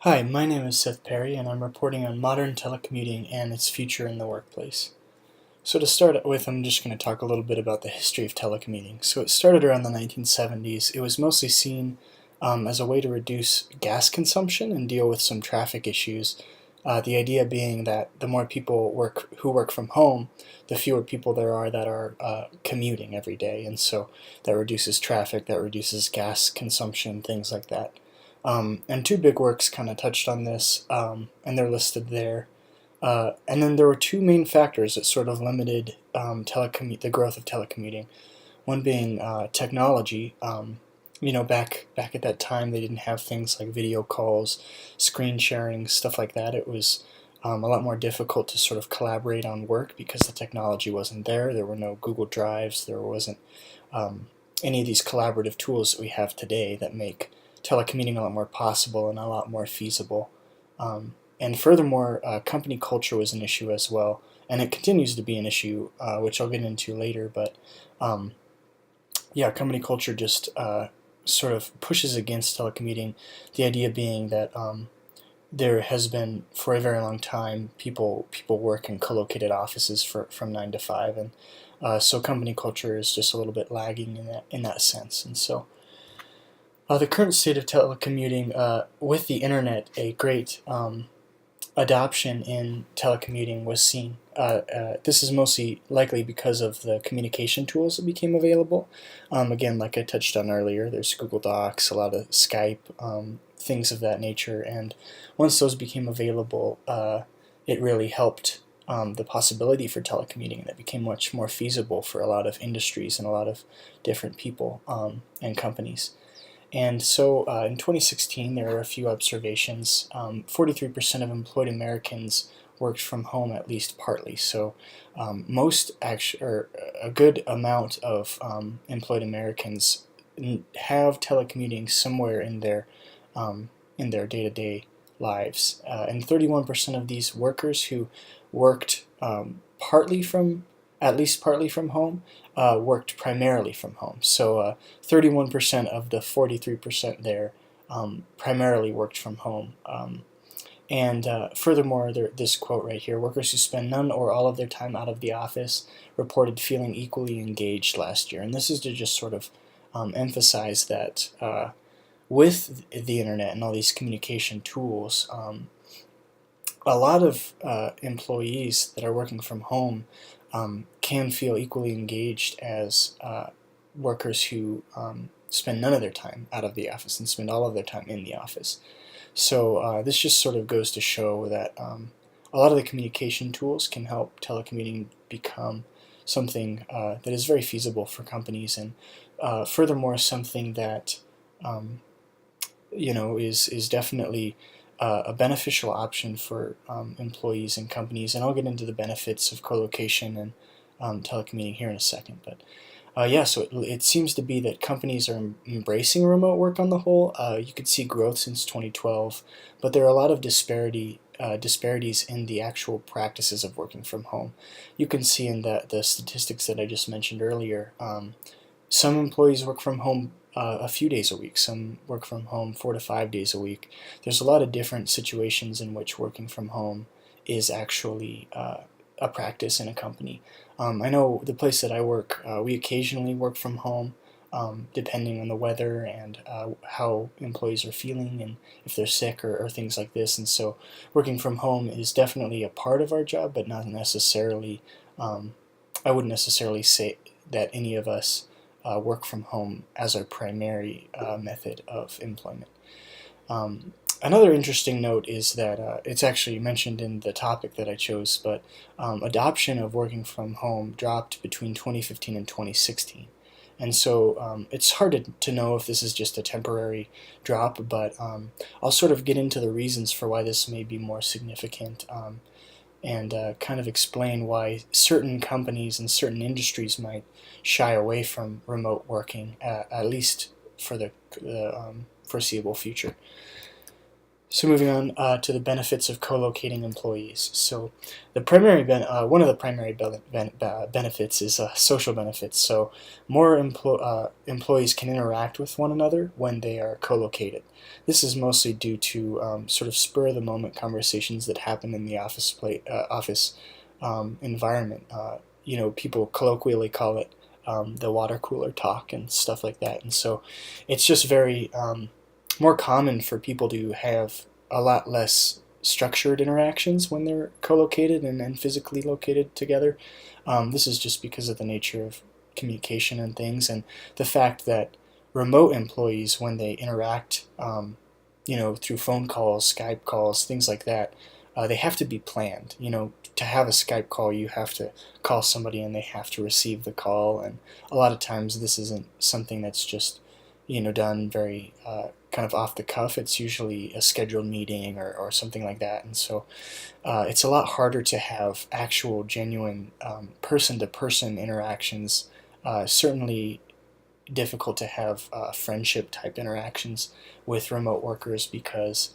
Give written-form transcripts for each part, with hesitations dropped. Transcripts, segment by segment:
Hi, my name is Seth Perry, and I'm reporting on modern telecommuting and its future in the workplace. So to start with, I'm just going to talk a little bit about the history of telecommuting. So it started around the 1970s. It was mostly seen as a way to reduce gas consumption and deal with some traffic issues. The idea being that the more people who work from home, the fewer people there are that are commuting every day, and so that reduces traffic, that reduces gas consumption, things like that. And two big works kind of touched on this, and they're listed there. And then there were two main factors that sort of limited the growth of telecommuting. One being technology. Back at that time, they didn't have things like video calls, screen sharing, stuff like that. It was a lot more difficult to sort of collaborate on work because the technology wasn't there. There were no Google Drives. There wasn't any of these collaborative tools that we have today that make telecommuting a lot more possible and a lot more feasible. And furthermore, company culture was an issue as well, and it continues to be an issue, which I'll get into later. But um, yeah, company culture just sort of pushes against telecommuting. The idea being that there has been for a very long time people work in co-located offices from 9 to 5, and so company culture is just a little bit lagging in that sense. And so the current state of telecommuting with the internet, a great adoption in telecommuting was seen. This is mostly likely because of the communication tools that became available. Again, like I touched on earlier, there's Google Docs, a lot of Skype, things of that nature, and once those became available, it really helped the possibility for telecommuting, and it became much more feasible for a lot of industries and a lot of different people and companies. And so in 2016, there were a few observations. 43% of employed Americans worked from home at least partly. So or a good amount of employed Americans have telecommuting somewhere in their day-to-day lives. And 31% of these workers who worked at least partly from home, worked primarily from home. So 31% of the 43% there primarily worked from home. And furthermore, this quote right here: workers who spend none or all of their time out of the office reported feeling equally engaged last year. And this is to just sort of emphasize that with the internet and all these communication tools, a lot of employees that are working from home can feel equally engaged as workers who spend none of their time out of the office and spend all of their time in the office. So this just sort of goes to show that a lot of the communication tools can help telecommuting become something that is very feasible for companies, and furthermore, something that is definitely a beneficial option for employees and companies. And I'll get into the benefits of co-location and telecommuting here in a second. But yeah, so it seems to be that companies are embracing remote work on the whole. You could see growth since 2012, but there are a lot of disparities in the actual practices of working from home. You can see in the statistics that I just mentioned earlier. Some employees work from home a few days a week. Some work from home 4 to 5 days a week. There's a lot of different situations in which working from home is actually a practice in a company. I know the place that I work, we occasionally work from home, depending on the weather and how employees are feeling and if they're sick or things like this. And so working from home is definitely a part of our job, but not necessarily, I wouldn't necessarily say that any of us work from home as our primary method of employment. Another interesting note is that it's actually mentioned in the topic that I chose, but adoption of working from home dropped between 2015 and 2016. And so it's hard to know if this is just a temporary drop, but I'll sort of get into the reasons for why this may be more significant, and kind of explain why certain companies and certain industries might shy away from remote working, at least for the foreseeable future. So moving on to the benefits of co-locating employees. So one of the primary benefits is social benefits. So more employees can interact with one another when they are co-located. This is mostly due to sort of spur-of-the-moment conversations that happen in the office environment. People colloquially call it the water cooler talk and stuff like that. And so it's just very more common for people to have a lot less structured interactions when they're co-located and physically located together. This is just because of the nature of communication and things, and the fact that remote employees, when they interact, through phone calls, Skype calls, things like that, they have to be planned. To have a Skype call, you have to call somebody and they have to receive the call, and a lot of times this isn't something that's just done very kind of off the cuff. It's usually a scheduled meeting or something like that, and so it's a lot harder to have actual, genuine person-to-person interactions. Certainly difficult to have friendship type interactions with remote workers because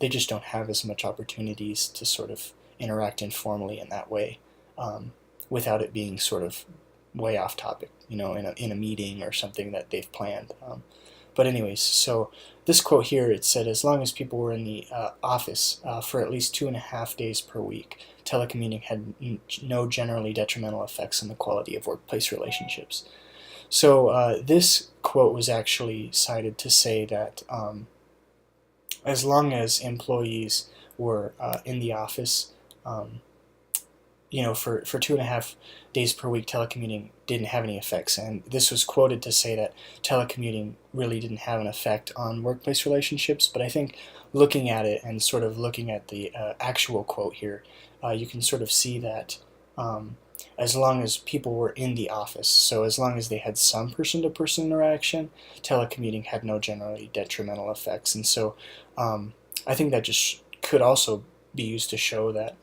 they just don't have as much opportunities to sort of interact informally in that way without it being sort of way off topic, in a meeting or something that they've planned. But anyways, so this quote here, it said, as long as people were in the office for at least 2.5 days per week, telecommuting had no generally detrimental effects on the quality of workplace relationships. So this quote was actually cited to say that as long as employees were in the office, um, for 2.5 days per week, telecommuting didn't have any effects. And this was quoted to say that telecommuting really didn't have an effect on workplace relationships. But I think looking at it and sort of looking at the actual quote here, you can sort of see that as long as people were in the office, so as long as they had some person-to-person interaction, telecommuting had no generally detrimental effects. And so I think that just could also be used to show that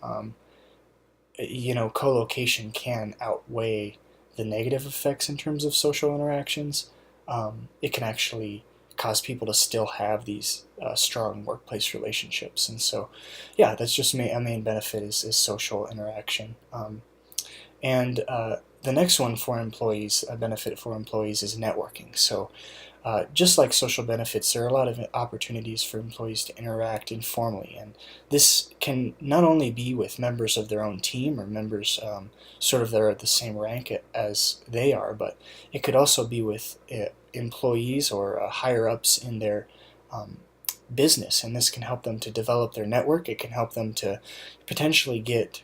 co-location can outweigh the negative effects in terms of social interactions. It can actually cause people to still have these strong workplace relationships. And so, yeah, that's just a main benefit is social interaction. And the next one for employees, a benefit for employees, is networking. So just like social benefits, there are a lot of opportunities for employees to interact informally, and this can not only be with members of their own team or members sort of that are at the same rank as they are, but it could also be with employees or higher ups in their business, and this can help them to develop their network. It can help them to potentially get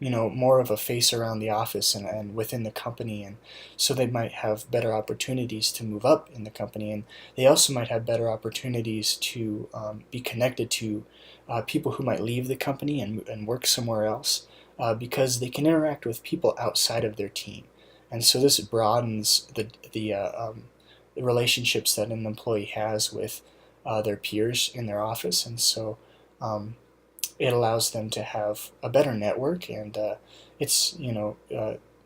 more of a face around the office and within the company, and so they might have better opportunities to move up in the company, and they also might have better opportunities to be connected to people who might leave the company and work somewhere else because they can interact with people outside of their team, and so this broadens the relationships that an employee has with their peers in their office, and so it allows them to have a better network, and it's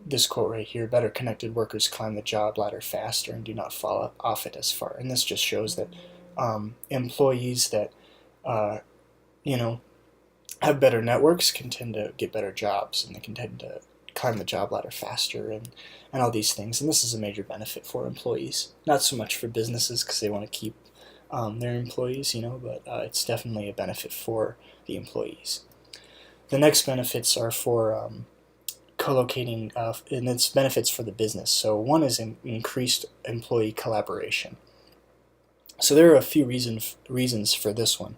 this quote right here: better connected workers climb the job ladder faster and do not fall off it as far. And this just shows that employees that uh, you know have better networks can tend to get better jobs, and they can tend to climb the job ladder faster, and all these things. And this is a major benefit for employees, not so much for businesses because they want to keep their employees, but it's definitely a benefit for the employees. The next benefits are for co-locating, and it's benefits for the business. So one is increased employee collaboration. So there are a few reasons for this one.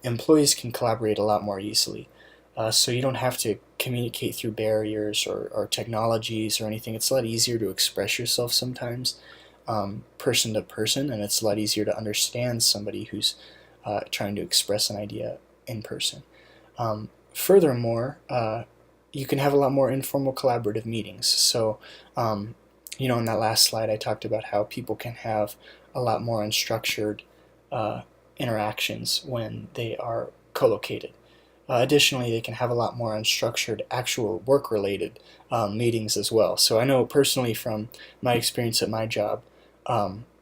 Employees can collaborate a lot more easily. So you don't have to communicate through barriers or technologies or anything. It's a lot easier to express yourself sometimes person to person, and it's a lot easier to understand somebody who's trying to express an idea in person. Furthermore, you can have a lot more informal collaborative meetings. So, in that last slide, I talked about how people can have a lot more unstructured interactions when they are co-located. Additionally, they can have a lot more unstructured, actual work-related meetings as well. So I know personally from my experience at my job,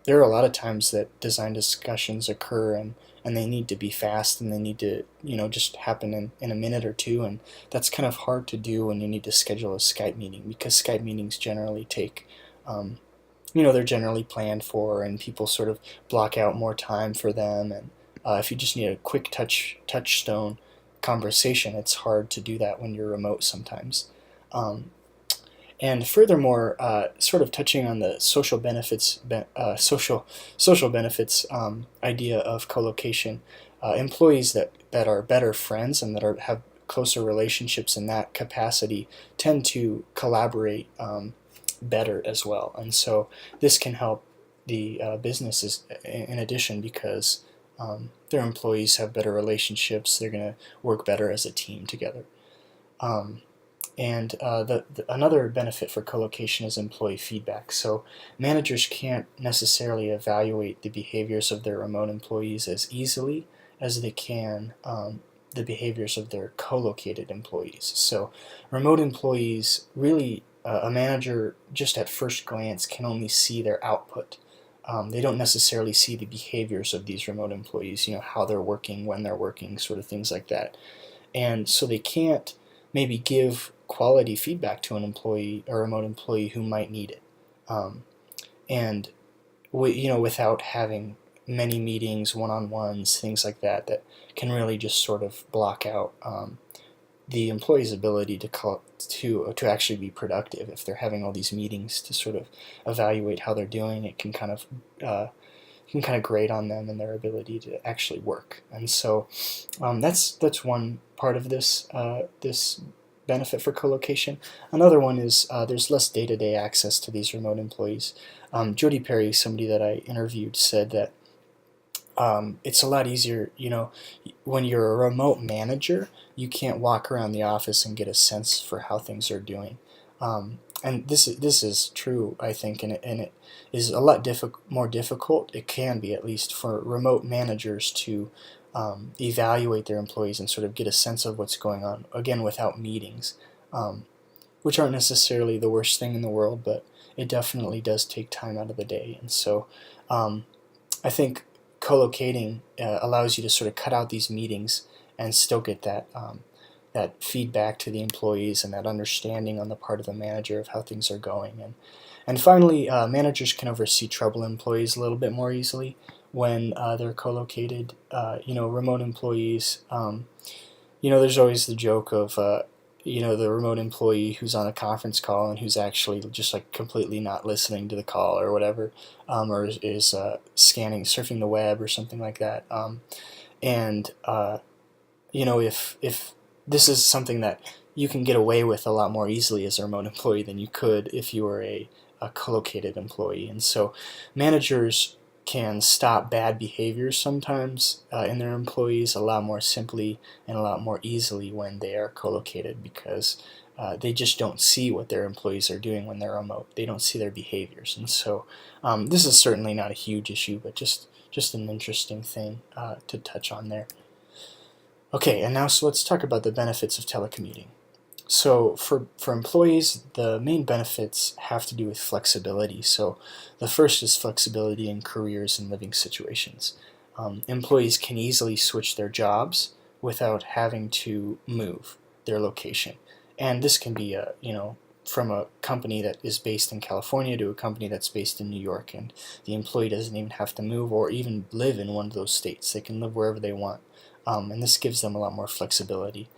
there are a lot of times that design discussions occur, and they need to be fast, and they need to, just happen in a minute or two, and that's kind of hard to do when you need to schedule a Skype meeting, because Skype meetings generally take, um, they're generally planned for, and people sort of block out more time for them, and if you just need a quick touchstone conversation, it's hard to do that when you're remote sometimes. Um, and furthermore, sort of touching on the social benefits idea of co-location, employees that are better friends and that have closer relationships in that capacity tend to collaborate better as well, and so this can help the businesses in addition, because their employees have better relationships. They're going to work better as a team together. Um, and another benefit for co-location is employee feedback. So managers can't necessarily evaluate the behaviors of their remote employees as easily as they can the behaviors of their co-located employees. So remote employees really, a manager just at first glance can only see their output. They don't necessarily see the behaviors of these remote employees, how they're working, when they're working, sort of things like that. And so they can't maybe give quality feedback to an employee or a remote employee who might need it. And without having many meetings, one-on-ones, things like that, that can really just sort of block out the employee's ability to actually be productive. If they're having all these meetings to sort of evaluate how they're doing, it can kind of grate on them and their ability to actually work. And so that's one part of this benefit for co-location. Another one is there's less day-to-day access to these remote employees. Jody Perry, somebody that I interviewed, said that it's a lot easier, when you're a remote manager, you can't walk around the office and get a sense for how things are doing. And this is true, I think, and it is a lot more difficult. It can be, at least, for remote managers to evaluate their employees and sort of get a sense of what's going on, again, without meetings, which aren't necessarily the worst thing in the world, but it definitely does take time out of the day. And so I think co-locating allows you to sort of cut out these meetings and still get that feedback to the employees and that understanding on the part of the manager of how things are going. And finally, managers can oversee troubled employees a little bit more easily when they're co-located. Remote employees, there's always the joke of the remote employee who's on a conference call and who's actually just like completely not listening to the call or whatever, or is surfing the web or something like that. And if this is something that you can get away with a lot more easily as a remote employee than you could if you were a co-located employee. And so managers can stop bad behaviors sometimes in their employees a lot more simply and a lot more easily when they are co-located, because they just don't see what their employees are doing when they're remote. They don't see their behaviors. And so this is certainly not a huge issue, but just an interesting thing to touch on there. Okay, and now so let's talk about the benefits of telecommuting. So for employees, the main benefits have to do with flexibility. So the first is flexibility in careers and living situations. Employees can easily switch their jobs without having to move their location. And this can be from a company that is based in California to a company that's based in New York, and the employee doesn't even have to move or even live in one of those states. They can live wherever they want. And this gives them a lot more flexibility.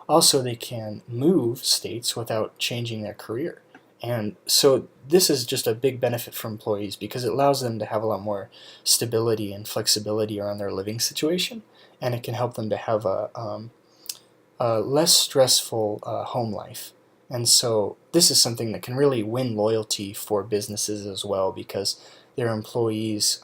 Also, they can move states without changing their career. And so this is just a big benefit for employees, because it allows them to have a lot more stability and flexibility around their living situation, and it can help them to have a less stressful home life. And so this is something that can really win loyalty for businesses as well, because their employees,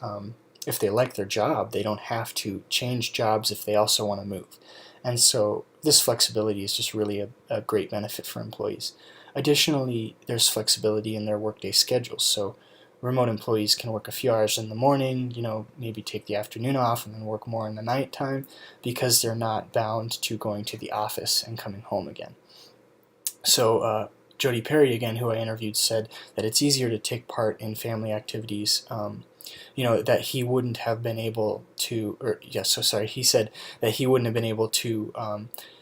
if they like their job, they don't have to change jobs if they also want to move. And so this flexibility is just really a great benefit for employees. Additionally, there's flexibility in their workday schedules. So remote employees can work a few hours in the morning, maybe take the afternoon off and then work more in the nighttime, because they're not bound to going to the office and coming home again. So Jody Perry, again, who I interviewed, said that it's easier to take part in family activities that he wouldn't have been able to, or yes, so sorry, he said that he wouldn't have been able to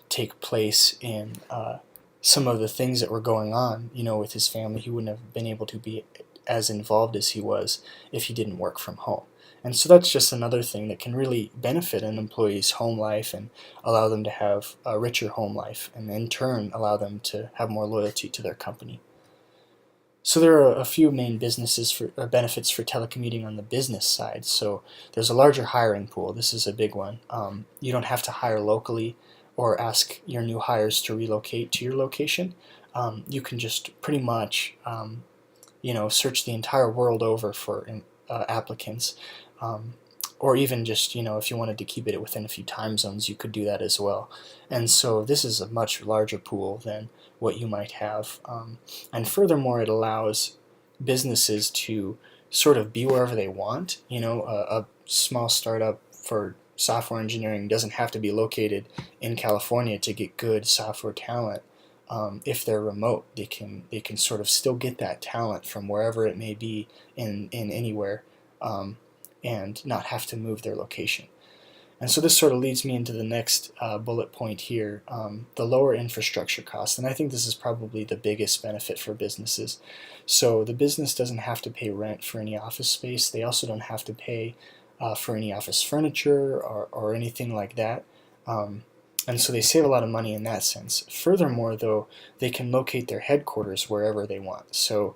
take place in some of the things that were going on, with his family. He wouldn't have been able to be as involved as he was if he didn't work from home. And so that's just another thing that can really benefit an employee's home life and allow them to have a richer home life, and in turn allow them to have more loyalty to their company. So there are a few main benefits for telecommuting on the business side. So there's a larger hiring pool. This is a big one. You don't have to hire locally or ask your new hires to relocate to your location. You can just pretty much search the entire world over for applicants. Or even just, if you wanted to keep it within a few time zones, you could do that as well. And so this is a much larger pool than what you might have. And furthermore, it allows businesses to sort of be wherever they want. A small startup for software engineering doesn't have to be located in California to get good software talent. If they're remote, they can sort of still get that talent from wherever it may be in anywhere. And not have to move their location. And so this sort of leads me into the next bullet point here, the lower infrastructure cost. And I think this is probably the biggest benefit for businesses. So the business doesn't have to pay rent for any office space. They also don't have to pay for any office furniture or anything like that. And so they save a lot of money in that sense. Furthermore, though, they can locate their headquarters wherever they want. So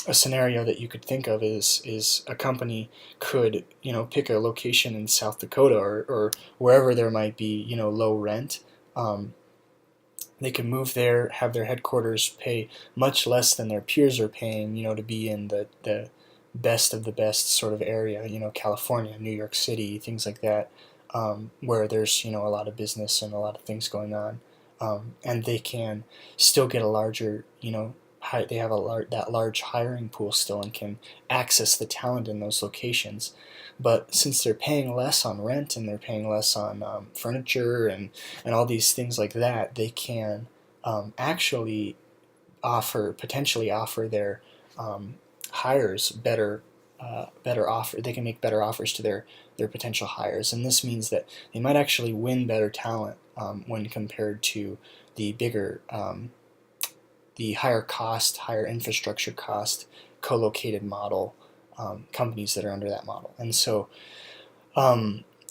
a scenario that you could think of is a company could pick a location in South Dakota or wherever there might be low rent. They can move there, have their headquarters pay much less than their peers are paying, to be in the best of the best sort of area, California, New York City, things like that, where there's a lot of business and a lot of things going on, and they can still get a larger they have that large hiring pool still and can access the talent in those locations. But since they're paying less on rent and they're paying less on furniture and all these things like that, they can actually potentially offer their hires better offer. They can make better offers to their potential hires, and this means that they might actually win better talent when compared to the bigger the higher cost, higher infrastructure cost, co-located model companies that are under that model. And so,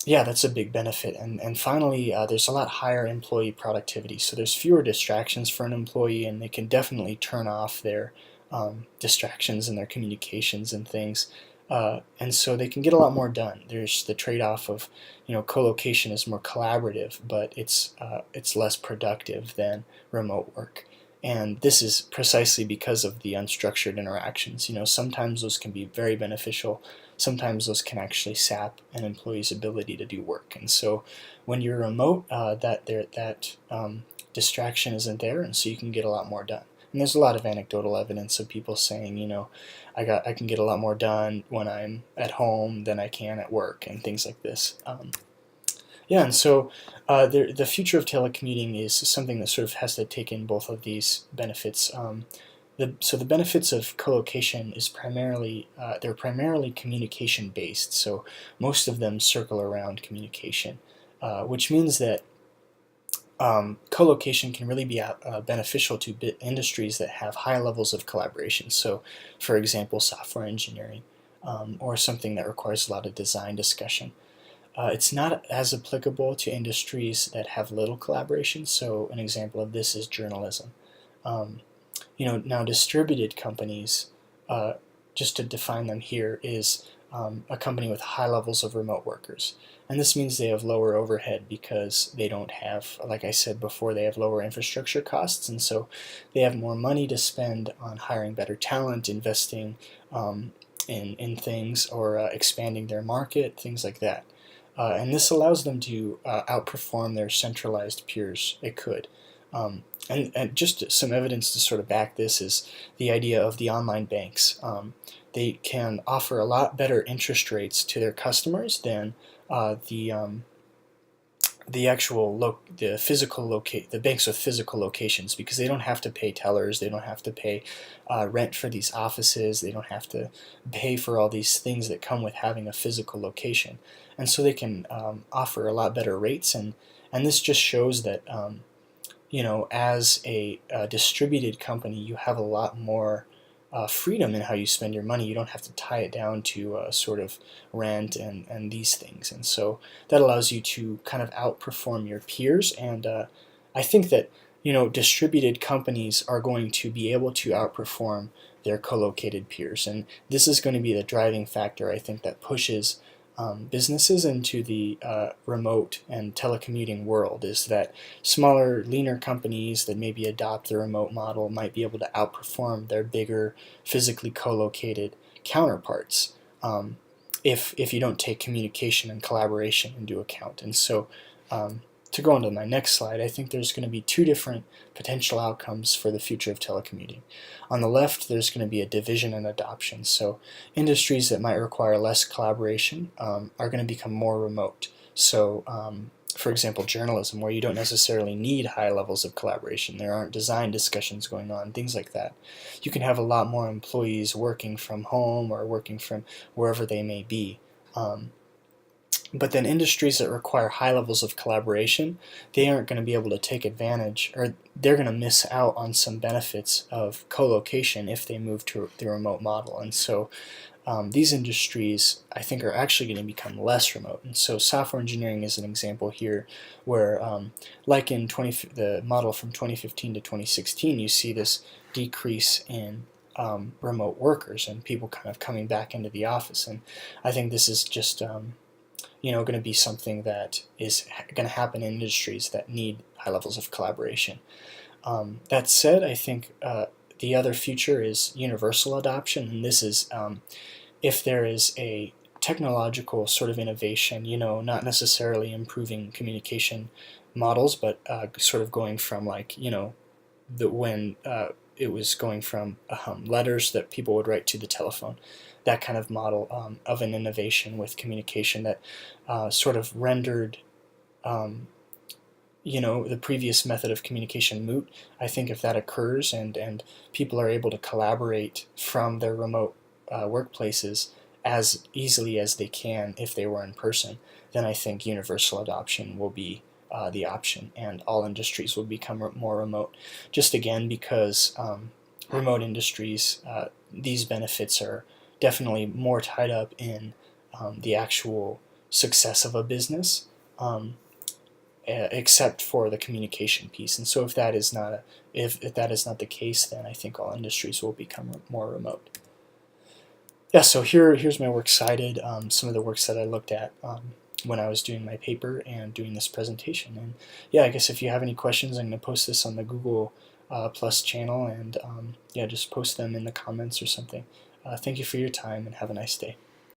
yeah, that's a big benefit. And finally, there's a lot higher employee productivity. So there's fewer distractions for an employee, and they can definitely turn off their distractions in their communications and things. And so they can get a lot more done. There's the trade-off of, co-location is more collaborative, but it's less productive than remote work. And this is precisely because of the unstructured interactions. Sometimes those can be very beneficial. Sometimes those can actually sap an employee's ability to do work. And so when you're remote, that distraction isn't there, and so you can get a lot more done. And there's a lot of anecdotal evidence of people saying, I can get a lot more done when I'm at home than I can at work, and things like this. Yeah, and so the future of telecommuting is something that sort of has to take in both of these benefits. So the benefits of co-location is they're primarily communication based. So most of them circle around communication, which means that co-location can really be beneficial to industries that have high levels of collaboration. So, for example, software engineering, or something that requires a lot of design discussion. It's not as applicable to industries that have little collaboration. So an example of this is journalism. Now distributed companies, just to define them here, is a company with high levels of remote workers. And this means they have lower overhead because they don't have, like I said before, they have lower infrastructure costs, and so they have more money to spend on hiring better talent, investing in things, or expanding their market, things like that. And this allows them to outperform their centralized peers. It could. And just some evidence to sort of back this is the idea of the online banks. They can offer a lot better interest rates to their customers than the banks with physical locations, because they don't have to pay tellers, they don't have to pay rent for these offices, they don't have to pay for all these things that come with having a physical location, and so they can offer a lot better rates, and this just shows that as a distributed company, you have a lot more freedom in how you spend your money. You don't have to tie it down to sort of rent and these things. And so that allows you to kind of outperform your peers. And I think that, distributed companies are going to be able to outperform their co-located peers. And this is going to be the driving factor, I think, that pushes businesses into the remote and telecommuting world, is that smaller, leaner companies that maybe adopt the remote model might be able to outperform their bigger, physically co-located counterparts if you don't take communication and collaboration into account. And so to go on to my next slide, I think there's going to be two different potential outcomes for the future of telecommuting. On the left, there's going to be a division and adoption. So industries that might require less collaboration are going to become more remote. So for example, journalism, where you don't necessarily need high levels of collaboration. There aren't design discussions going on, things like that. You can have a lot more employees working from home or working from wherever they may be. But then industries that require high levels of collaboration, they aren't going to be able to take advantage, or they're going to miss out on some benefits of co-location if they move to the remote model. And so these industries, I think, are actually going to become less remote. And so software engineering is an example here where, like in the model from 2015 to 2016, you see this decrease in remote workers and people kind of coming back into the office. And I think this is just going to be something that is going to happen in industries that need high levels of collaboration. That said, I think the other future is universal adoption, and this is if there is a technological sort of innovation, not necessarily improving communication models, but sort of going from when it was going from letters that people would write to the telephone, that kind of model of an innovation with communication that sort of rendered the previous method of communication moot. I think if that occurs and people are able to collaborate from their remote workplaces as easily as they can if they were in person, then I think universal adoption will be the option, and all industries will become more remote. Just again because remote industries, these benefits are definitely more tied up in the actual success of a business, except for the communication piece. And so if that is not the case, then I think all industries will become more remote. Yeah, so here's my works cited, some of the works that I looked at when I was doing my paper and doing this presentation. And yeah, I guess if you have any questions, I'm going to post this on the Google Plus channel, and yeah, just post them in the comments or something. Thank you for your time, and have a nice day.